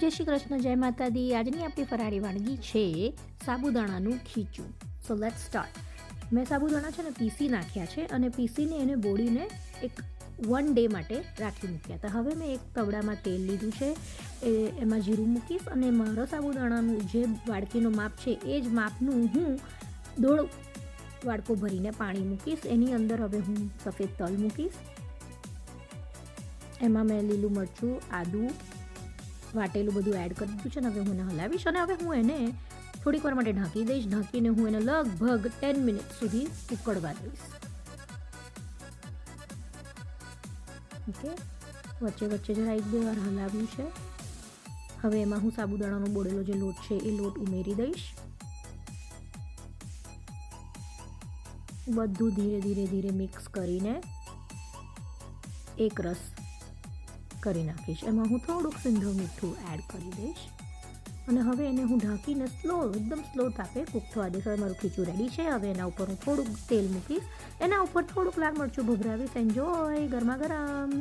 જય શ્રી કૃષ્ણ, જય માતા દી. આજની આપણી ફરાળી વાનગી છે સાબુદાણાનું ખીચું. So let's start. મેં સાબુદાણા છે ને પીસી નાખ્યા છે અને પીસીને એને બોળીને એક 1 ડે માટે રાખી મૂક્યા હતા. હવે મેં એક તવડામાં તેલ લીધું છે, એમાં જીરું મૂકીશ અને મારો સાબુદાણાનું જે વાડકીનું માપ છે એ જ માપનું હું 1.5 વાડકો ભરીને પાણી મૂકીશ. એની અંદર હવે હું સફેદ તલ મૂકીશ. એમાં મેં લીલું મરચું, આદું વાટેલું બધું એડ કરી દીધું છે ને હવે હું એને હલાવીશ અને હવે હું એને થોડીક વાર માટે ઢાંકી દઈશ. ઢાંકીને હું એને લગભગ 10 મિનિટ સુધી ઉકળવા દઈશ. ઓકે, વચ્ચે વચ્ચે જરા 1-2 વાર હલાવ્યું છે. હવે એમાં હું સાબુદાણાનો બોળેલો જે લોટ છે એ લોટ ઉમેરી દઈશ. બધું ધીરે ધીરે ધીરે મિક્સ કરીને એક રસ કરી નાખીશ. એમાં હું થોડુંક સિંધવ મીઠું એડ કરી દઈશ અને હવે એને હું ઢાંકીને એકદમ સ્લો તાપે કૂક થવા દઈશ. હવે મારું ખીચું રેડી છે. હવે એના ઉપર હું થોડુંક તેલ મૂકીશ, એના ઉપર થોડુંક લાલ મરચું ભભરાવીશ. એન્જોય, ગરમા ગરમ.